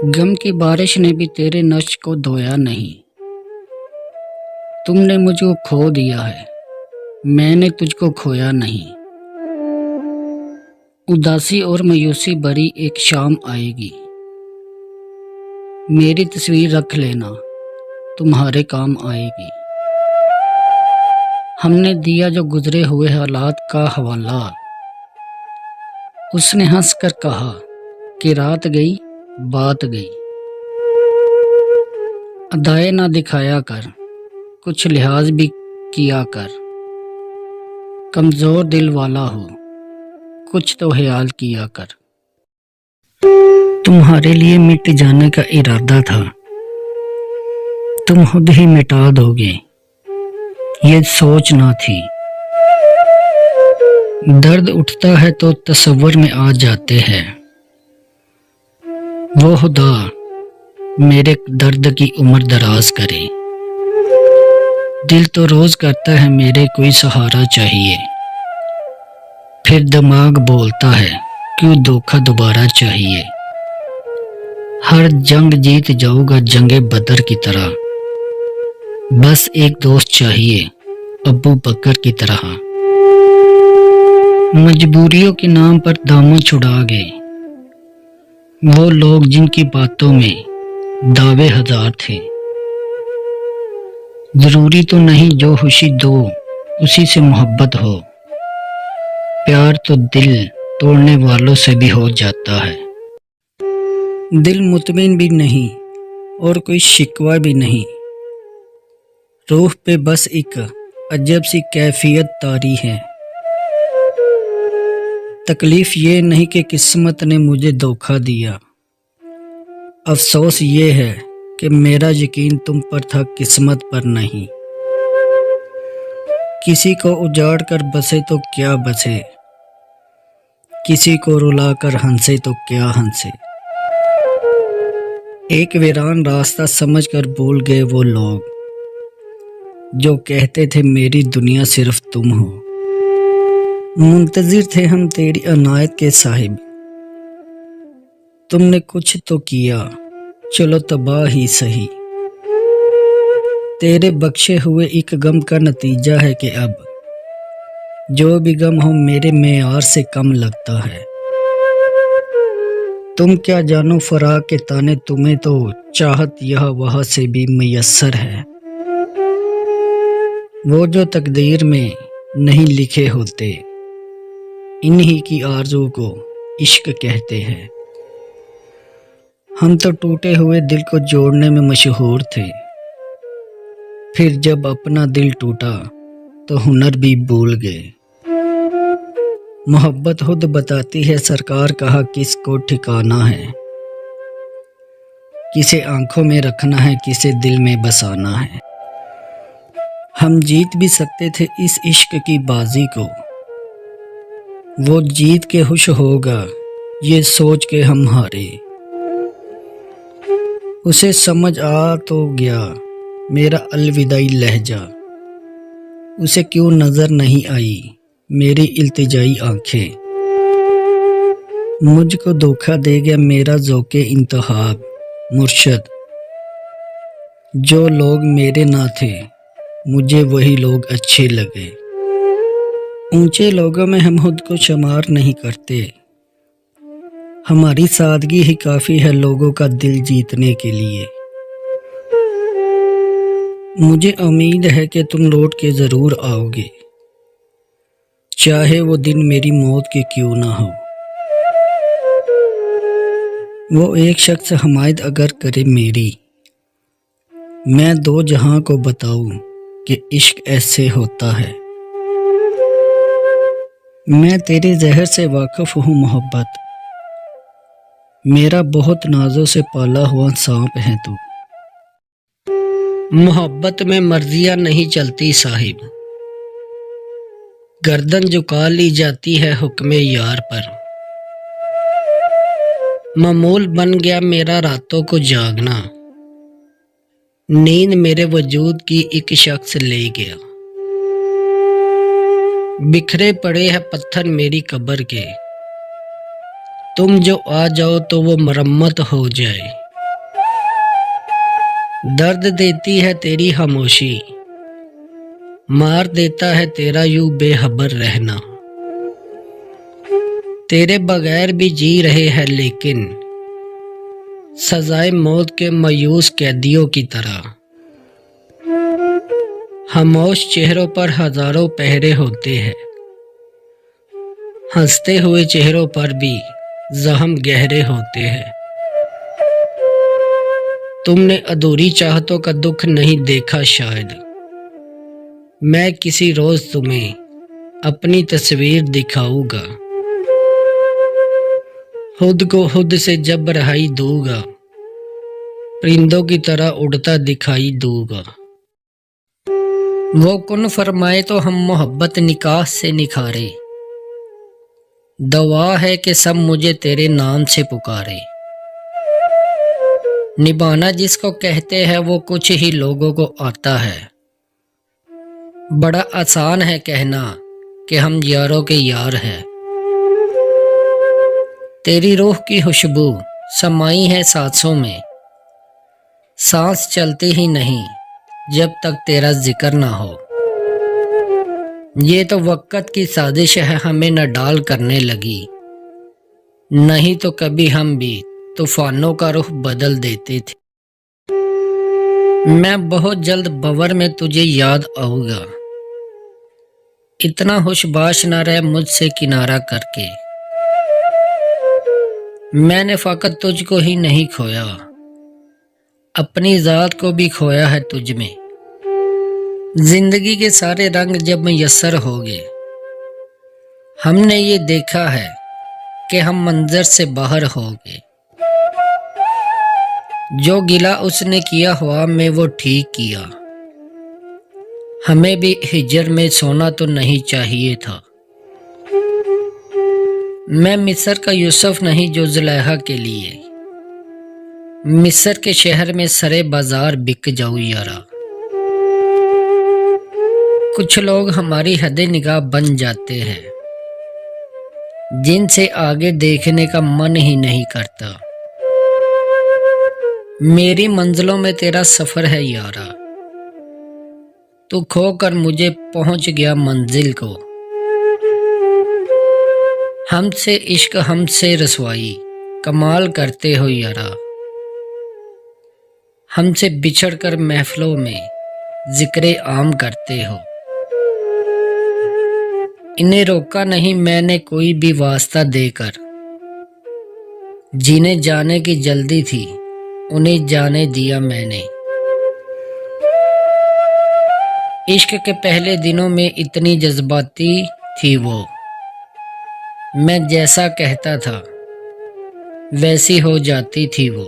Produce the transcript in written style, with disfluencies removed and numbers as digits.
गम की बारिश ने भी तेरे नक्श को धोया नहीं। तुमने मुझको खो दिया है, मैंने तुझको खोया नहीं। उदासी और मायूसी भरी एक शाम आएगी, मेरी तस्वीर रख लेना, तुम्हारे काम आएगी। हमने दिया जो गुजरे हुए हालात का हवाला, उसने हंस कर कहा कि रात गई बात गई। अदाए ना दिखाया कर, कुछ लिहाज भी किया कर। कमजोर दिल वाला हो, कुछ तो ख्याल किया कर। तुम्हारे लिए मिट जाने का इरादा था, तुम खुद ही मिटा दोगे, ये सोच ना थी। दर्द उठता है तो तसव्वुर में आ जाते हैं। वो खुदा मेरे दर्द की उम्र दराज करे। दिल तो रोज करता है मेरे कोई सहारा चाहिए, फिर दिमाग बोलता है क्यों धोखा दोबारा चाहिए। हर जंग जीत जाऊंगा जंगे बदर की तरह, बस एक दोस्त चाहिए अबू बकर की तरह। मजबूरियों के नाम पर दामन छुड़ा गए वो लोग जिनकी बातों में दावे हजार थे। जरूरी तो नहीं जो खुशी दो उसी से मोहब्बत हो, प्यार तो दिल तोड़ने वालों से भी हो जाता है। दिल मुतमिन भी नहीं और कोई शिकवा भी नहीं, रूह पे बस एक अजब सी कैफियत तारी है। तकलीफ ये नहीं कि किस्मत ने मुझे धोखा दिया, अफसोस ये है कि मेरा यकीन तुम पर था किस्मत पर नहीं। किसी को उजाड़ कर बसे तो क्या बसे, किसी को रुला कर हंसे तो क्या हंसे। एक वीरान रास्ता समझकर भूल गए वो लोग जो कहते थे मेरी दुनिया सिर्फ तुम हो। मुंतजिर थे हम तेरी अनायत के साहिब, तुमने कुछ तो किया चलो तबाह ही सही। तेरे बख्शे हुए एक गम का नतीजा है कि अब जो भी गम हो मेरे मेयार से कम लगता है। तुम क्या जानो फराक के ताने, तुम्हें तो चाहत यहाँ वहाँ से भी मैसर है। वो जो तकदीर में नहीं लिखे होते, इन्हीं की आरज़ू को इश्क कहते हैं। हम तो टूटे हुए दिल को जोड़ने में मशहूर थे, फिर जब अपना दिल टूटा तो हुनर भी भूल गए। मोहब्बत खुद बताती है सरकार कहा किसको ठिकाना है, किसे आंखों में रखना है, किसे दिल में बसाना है। हम जीत भी सकते थे इस इश्क की बाजी को, वो जीत के खुश होगा ये सोच के हम हारे। उसे समझ आ तो गया मेरा अलविदाई लहजा, उसे क्यों नजर नहीं आई मेरी इल्तिजाई आंखें। मुझको धोखा दे गया मेरा ज़ौक़े इंतखाब मुर्शद, जो लोग मेरे ना थे मुझे वही लोग अच्छे लगे। ऊंचे लोगों में हम खुद को शुमार नहीं करते, हमारी सादगी ही काफ़ी है लोगों का दिल जीतने के लिए। मुझे उम्मीद है कि तुम लौट के ज़रूर आओगे, चाहे वो दिन मेरी मौत के क्यों ना हो। वो एक शख्स हमायत अगर करे मेरी, मैं दो जहां को बताऊं कि इश्क ऐसे होता है। मैं तेरे जहर से वाकिफ हूँ मोहब्बत, मेरा बहुत नाजों से पाला हुआ सांप है तू। मोहब्बत में मर्जियां नहीं चलती साहिब, गर्दन झुका ली जाती है हुक्मे यार पर। मामूल बन गया मेरा रातों को जागना, नींद मेरे वजूद की एक शख्स ले गया। बिखरे पड़े हैं पत्थर मेरी कब्र के, तुम जो आ जाओ तो वो मरम्मत हो जाए। दर्द देती है तेरी खामोशी, मार देता है तेरा यूं बेखबर रहना। तेरे बगैर भी जी रहे हैं लेकिन सजाए मौत के मायूस कैदियों की तरह। खामोश चेहरों पर हजारों पहरे होते हैं, हंसते हुए चेहरों पर भी जख्म गहरे होते हैं। तुमने अधूरी चाहतों का दुख नहीं देखा शायद, मैं किसी रोज तुम्हें अपनी तस्वीर दिखाऊंगा। खुद को खुद से जब रहाई दूंगा, परिंदों की तरह उड़ता दिखाई दूंगा। वो कुन फरमाए तो हम मोहब्बत निकाह से निखारे, दवा है कि सब मुझे तेरे नाम से पुकारे। निभाना जिसको कहते हैं वो कुछ ही लोगों को आता है, बड़ा आसान है कहना कि हम यारों के यार हैं। तेरी रूह की खुशबू समाई है सांसों में, सांस चलती ही नहीं जब तक तेरा जिक्र ना हो। ये तो वक्त की साजिश है हमें न डाल करने लगी, नहीं तो कभी हम भी तूफानों का रुख बदल देते थे। मैं बहुत जल्द भंवर में तुझे याद आऊंगा, इतना होशबाश न रह मुझसे किनारा करके। मैंने फकत तुझको ही नहीं खोया, अपनी जात को भी खोया है तुझ में। जिंदगी के सारे रंग जब मयस्सर हो गए, हमने ये देखा है कि हम मंजर से बाहर हो गए। जो गिला उसने किया हुआ में वो ठीक किया, हमें भी हिजर में सोना तो नहीं चाहिए था। मैं मिस्र का यूसुफ नहीं जो जुलेखा के लिए मिस्र के शहर में सरे बाजार बिक जाऊं यारा। कुछ लोग हमारी हदे निगाह बन जाते हैं, जिनसे आगे देखने का मन ही नहीं करता। मेरी मंजिलों में तेरा सफर है यारा, तू खोकर मुझे पहुंच गया मंजिल को। हमसे इश्क हमसे रसवाई कमाल करते हो यारा, हमसे बिछड़ कर महफिलों में जिक्रे आम करते हो। इन्हें रोका नहीं मैंने कोई भी वास्ता देकर, जिन्हें जाने की जल्दी थी उन्हें जाने दिया मैंने। इश्क के पहले दिनों में इतनी जज्बाती थी वो, मैं जैसा कहता था वैसी हो जाती थी वो।